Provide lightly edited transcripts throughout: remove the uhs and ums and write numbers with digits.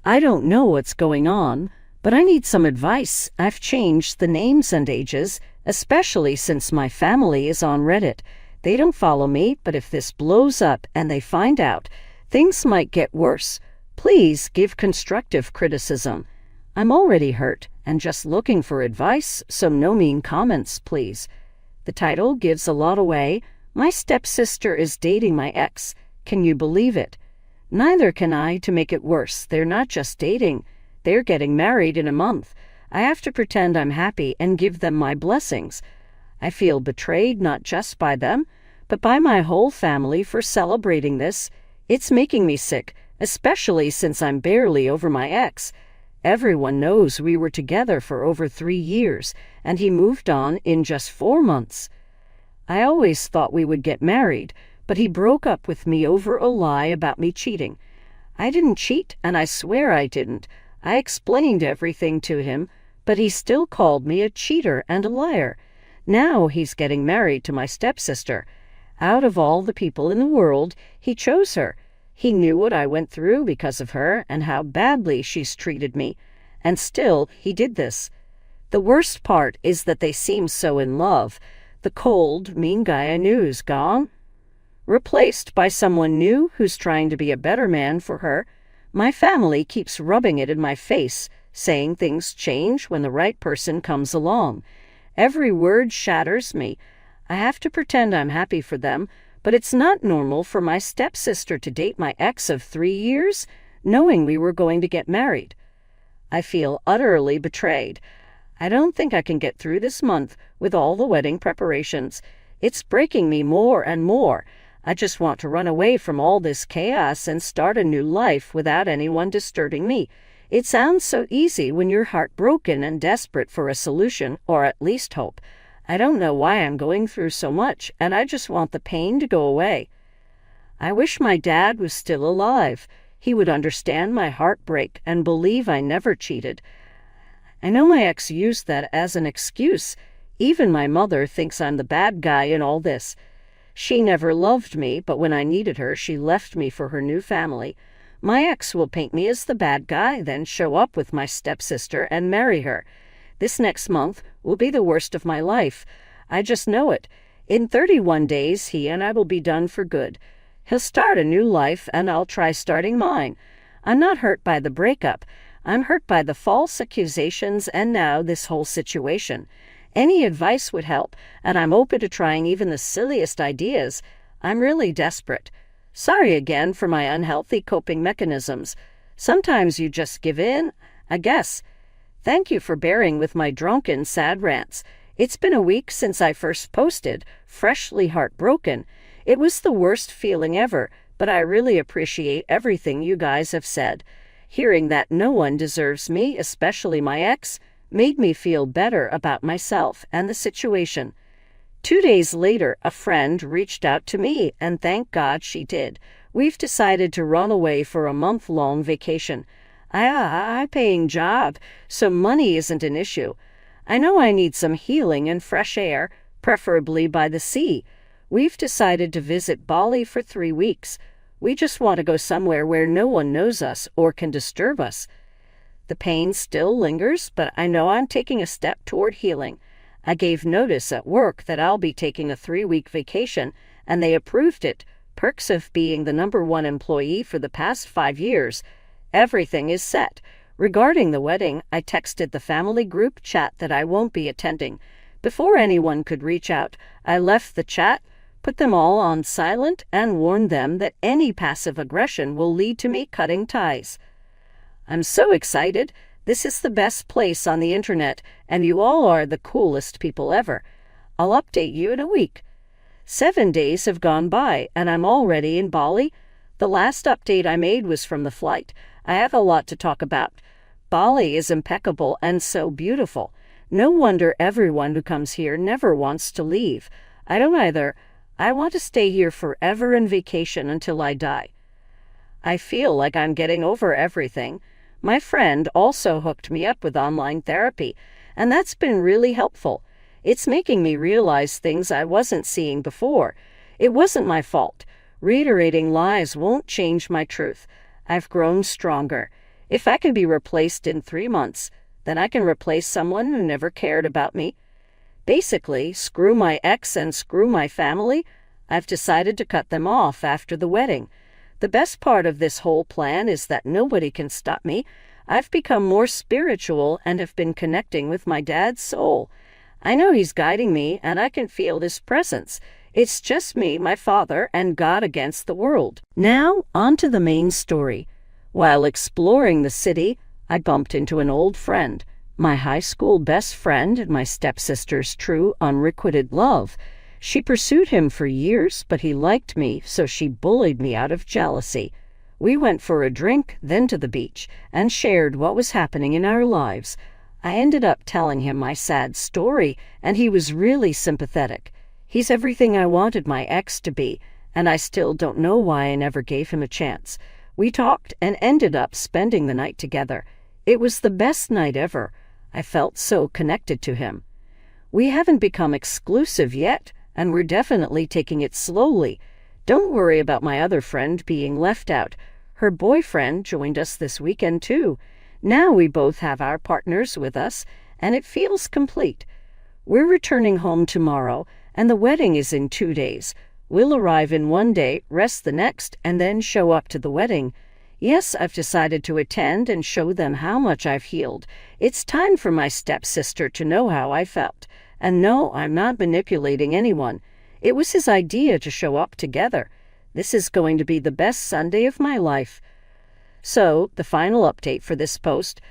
I don't know what's going on, but I need some advice. I've changed the names and ages, especially since my family is on Reddit. They don't follow me, but if this blows up and they find out, things might get worse. Please give constructive criticism. I'm already hurt and just looking for advice, so no mean comments, please. The title gives a lot away. My stepsister is dating my ex. Can you believe it? Neither can I. To make it worse, they're not just dating. They're getting married in a month. I have to pretend I'm happy and give them my blessings. I feel betrayed not just by them, but by my whole family for celebrating this. It's making me sick, especially since I'm barely over my ex. Everyone knows we were together for over 3 years, and he moved on in just 4 months. I always thought we would get married, but he broke up with me over a lie about me cheating. I didn't cheat, and I swear I didn't. I explained everything to him, but he still called me a cheater and a liar. Now he's getting married to my stepsister. Out of all the people in the world, he chose her. He knew what I went through because of her and how badly she's treated me. And still, he did this. The worst part is that they seem so in love. The cold, mean guy I knew is gone, replaced by someone new who's trying to be a better man for her. My family keeps rubbing it in my face, saying things change when the right person comes along. Every word shatters me. I have to pretend I'm happy for them, but it's not normal for my stepsister to date my ex of 3 years, knowing we were going to get married. I feel utterly betrayed. I don't think I can get through this month with all the wedding preparations. It's breaking me more and more. I just want to run away from all this chaos and start a new life without anyone disturbing me. It sounds so easy when you're heartbroken and desperate for a solution, or at least hope. I don't know why I'm going through so much, and I just want the pain to go away. I wish my dad was still alive. He would understand my heartbreak and believe I never cheated. I know my ex used that as an excuse. Even my mother thinks I'm the bad guy in all this. She never loved me, but when I needed her, she left me for her new family. My ex will paint me as the bad guy, then show up with my stepsister and marry her. This next month will be the worst of my life. I just know it. In 31 days, he and I will be done for good. He'll start a new life, and I'll try starting mine. I'm not hurt by the breakup. I'm hurt by the false accusations and now this whole situation. Any advice would help, and I'm open to trying even the silliest ideas. I'm really desperate. Sorry again for my unhealthy coping mechanisms. Sometimes you just give in, I guess. Thank you for bearing with my drunken, sad rants. It's been a week since I first posted, freshly heartbroken. It was the worst feeling ever, but I really appreciate everything you guys have said. Hearing that no one deserves me, especially my ex, made me feel better about myself and the situation. 2 days later, a friend reached out to me, and thank God she did. We've decided to run away for a month-long vacation. I paying job, so money isn't an issue. I know I need some healing and fresh air, preferably by the sea. We've decided to visit Bali for 3 weeks. We just want to go somewhere where no one knows us or can disturb us. The pain still lingers, but I know I'm taking a step toward healing. I gave notice at work that I'll be taking a 3-week vacation, and they approved it. Perks of being the #1 employee for the past 5 years. Everything is set. Regarding the wedding, I texted the family group chat that I won't be attending. Before anyone could reach out, I left the chat, put them all on silent, and warned them that any passive aggression will lead to me cutting ties. I'm so excited. This is the best place on the internet, and you all are the coolest people ever. I'll update you in a week. 7 days have gone by, and I'm already in Bali. The last update I made was from the flight. I have a lot to talk about. Bali is impeccable and so beautiful. No wonder everyone who comes here never wants to leave. I don't either. I want to stay here forever and vacation until I die. I feel like I'm getting over everything. My friend also hooked me up with online therapy, and that's been really helpful. It's making me realize things I wasn't seeing before. It wasn't my fault. Reiterating lies won't change my truth. I've grown stronger. If I can be replaced in 3 months, then I can replace someone who never cared about me. Basically, screw my ex and screw my family. I've decided to cut them off after the wedding. The best part of this whole plan is that nobody can stop me. I've become more spiritual and have been connecting with my dad's soul. I know he's guiding me, and I can feel his presence. It's just me, my father, and God against the world. Now, on to the main story. While exploring the city, I bumped into an old friend, my high school best friend and my stepsister's true, unrequited love. She pursued him for years, but he liked me, so she bullied me out of jealousy. We went for a drink, then to the beach, and shared what was happening in our lives. I ended up telling him my sad story, and he was really sympathetic. He's everything I wanted my ex to be, and I still don't know why I never gave him a chance. We talked and ended up spending the night together. It was the best night ever. I felt so connected to him. We haven't become exclusive yet, and we're definitely taking it slowly. Don't worry about my other friend being left out. Her boyfriend joined us this weekend too. Now we both have our partners with us, and it feels complete. We're returning home tomorrow, and the wedding is in 2 days. We'll arrive in 1 day, rest the next, and then show up to the wedding. Yes, I've decided to attend and show them how much I've healed. It's time for my stepsister to know how I felt. And no, I'm not manipulating anyone. It was his idea to show up together. This is going to be the best Sunday of my life. So, the final update for this post.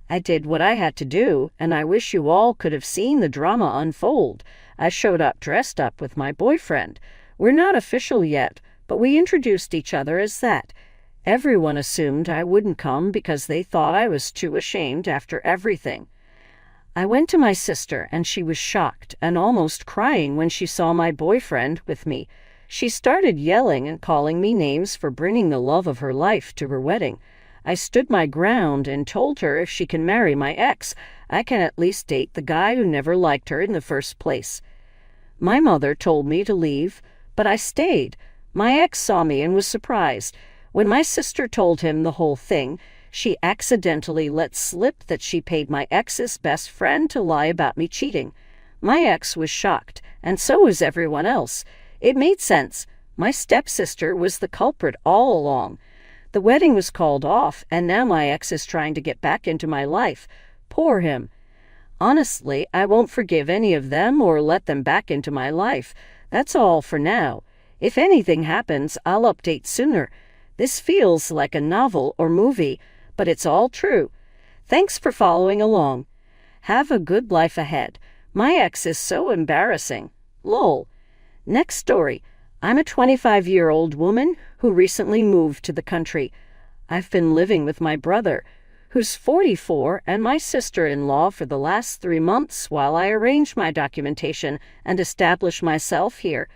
I did what I had to do, and I wish you all could have seen the drama unfold. I showed up dressed up with my boyfriend. We're not official yet, but we introduced each other as that. Everyone assumed I wouldn't come because they thought I was too ashamed after everything. I went to my sister, and she was shocked and almost crying when she saw my boyfriend with me. She started yelling and calling me names for bringing the love of her life to her wedding. I stood my ground and told her if she can marry my ex, I can at least date the guy who never liked her in the first place. My mother told me to leave, but I stayed. My ex saw me and was surprised. When my sister told him the whole thing, she accidentally let slip that she paid my ex's best friend to lie about me cheating. My ex was shocked, and so was everyone else. It made sense. My stepsister was the culprit all along. The wedding was called off, and now my ex is trying to get back into my life. Poor him. Honestly, I won't forgive any of them or let them back into my life. That's all for now. If anything happens, I'll update sooner. This feels like a novel or movie, but it's all true. Thanks for following along. Have a good life ahead. My ex is so embarrassing. Lol. Next story. I'm a 25-year-old woman who recently moved to the country. I've been living with my brother, who's 44, and my sister-in-law for the last 3 months while I arrange my documentation and establish myself here.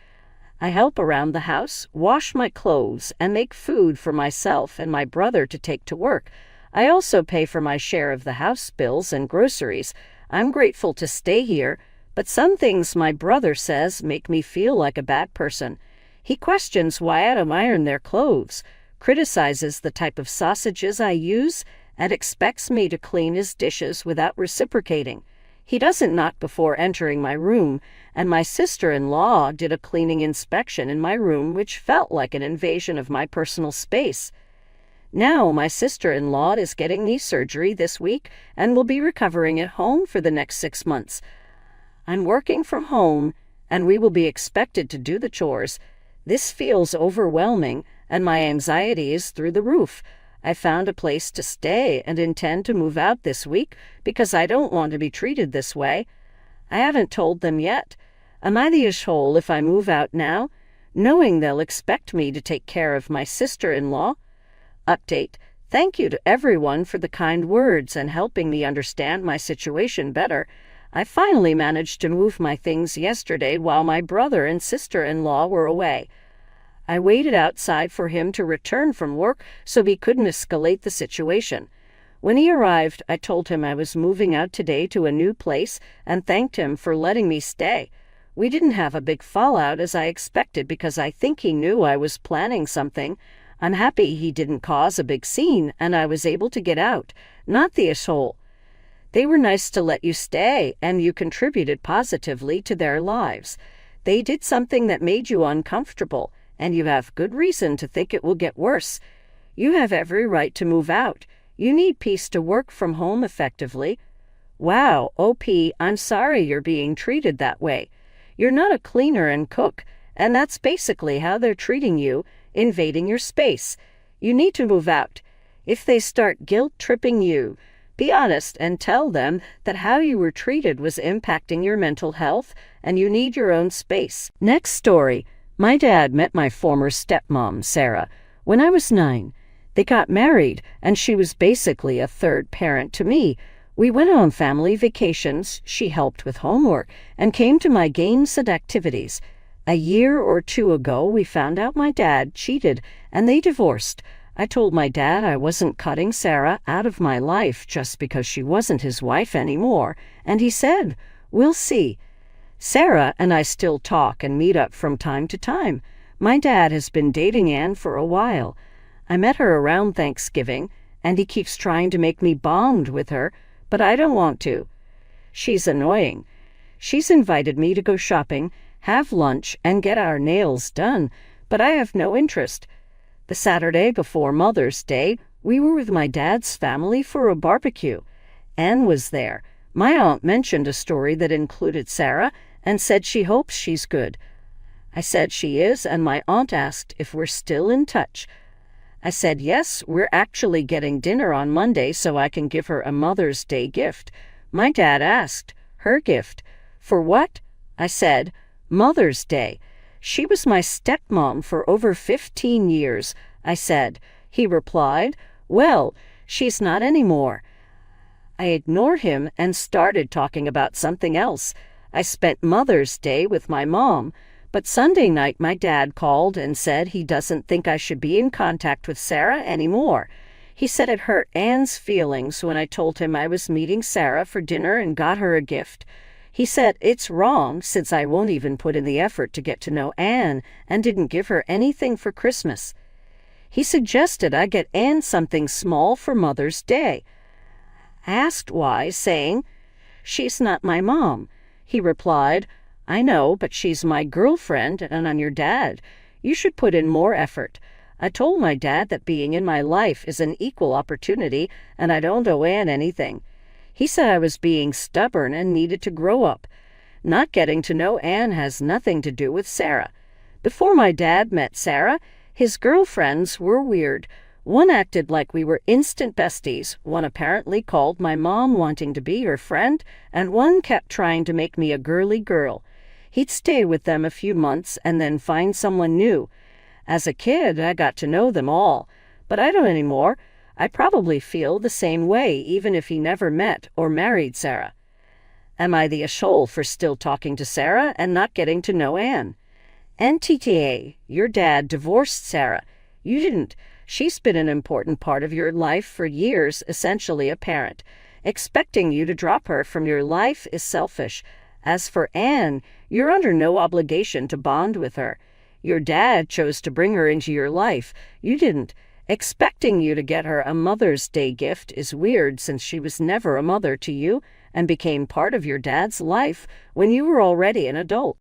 I help around the house, wash my clothes, and make food for myself and my brother to take to work. I also pay for my share of the house bills and groceries. I'm grateful to stay here, but some things my brother says make me feel like a bad person. He questions why I don't iron their clothes, criticizes the type of sausages I use, and expects me to clean his dishes without reciprocating. He doesn't knock before entering my room, and my sister-in-law did a cleaning inspection in my room which felt like an invasion of my personal space. Now my sister-in-law is getting knee surgery this week and will be recovering at home for the next 6 months. I'm working from home, and we will be expected to do the chores. This feels overwhelming, and my anxiety is through the roof. I found a place to stay and intend to move out this week because I don't want to be treated this way. I haven't told them yet. Am I the ashhole if I move out now, knowing they'll expect me to take care of my sister-in-law? Update. Thank you to everyone for the kind words and helping me understand my situation better. I finally managed to move my things yesterday while my brother and sister-in-law were away. I waited outside for him to return from work so he couldn't escalate the situation. When he arrived, I told him I was moving out today to a new place and thanked him for letting me stay. We didn't have a big fallout as I expected because I think he knew I was planning something. I'm happy he didn't cause a big scene and I was able to get out, not the asshole. They were nice to let you stay and you contributed positively to their lives. They did something that made you uncomfortable and you have good reason to think it will get worse. You have every right to move out. You need peace to work from home effectively. Wow, OP, I'm sorry you're being treated that way. You're not a cleaner and cook, and that's basically how they're treating you, invading your space. You need to move out. If they start guilt-tripping you, be honest and tell them that how you were treated was impacting your mental health and you need your own space. Next story. My dad met my former stepmom, Sarah, when I was 9. They got married, and she was basically a third parent to me. We went on family vacations, she helped with homework, and came to my games and activities. A year or 2 ago, we found out my dad cheated, and they divorced. I told my dad I wasn't cutting Sarah out of my life just because she wasn't his wife anymore, and he said, "We'll see." Sarah and I still talk and meet up from time to time. My dad has been dating Anne for a while. I met her around Thanksgiving, and he keeps trying to make me bond with her, but I don't want to. She's annoying. She's invited me to go shopping, have lunch, and get our nails done, but I have no interest. The Saturday before Mother's Day, we were with my dad's family for a barbecue. Anne was there. My aunt mentioned a story that included Sarah and said she hopes she's good. I said she is, and my aunt asked if we're still in touch. I said, yes, we're actually getting dinner on Monday so I can give her a Mother's Day gift. My dad asked, her gift. For what? I said, Mother's Day. She was my stepmom for over 15 years, I said. He replied, well, she's not anymore. I ignored him and started talking about something else. I spent Mother's Day with my mom. But Sunday night my dad called and said he doesn't think I should be in contact with Sarah anymore. He said it hurt Anne's feelings when I told him I was meeting Sarah for dinner and got her a gift. He said it's wrong since I won't even put in the effort to get to know Anne and didn't give her anything for Christmas. He suggested I get Anne something small for Mother's Day. I asked why, saying, she's not my mom. He replied, I know, but she's my girlfriend and I'm your dad. You should put in more effort. I told my dad that being in my life is an equal opportunity and I don't owe Anne anything. He said I was being stubborn and needed to grow up. Not getting to know Anne has nothing to do with Sarah. Before my dad met Sarah, his girlfriends were weird. One acted like we were instant besties, one apparently called my mom wanting to be her friend, and one kept trying to make me a girly girl. He'd stay with them a few months and then find someone new. As a kid, I got to know them all, but I don't anymore. I probably feel the same way even if he never met or married Sarah. Am I the asshole for still talking to Sarah and not getting to know Anne? NTTA, your dad divorced Sarah. You didn't. She's been an important part of your life for years, essentially a parent. Expecting you to drop her from your life is selfish. As for Anne, you're under no obligation to bond with her. Your dad chose to bring her into your life. You didn't. Expecting you to get her a Mother's Day gift is weird since she was never a mother to you and became part of your dad's life when you were already an adult.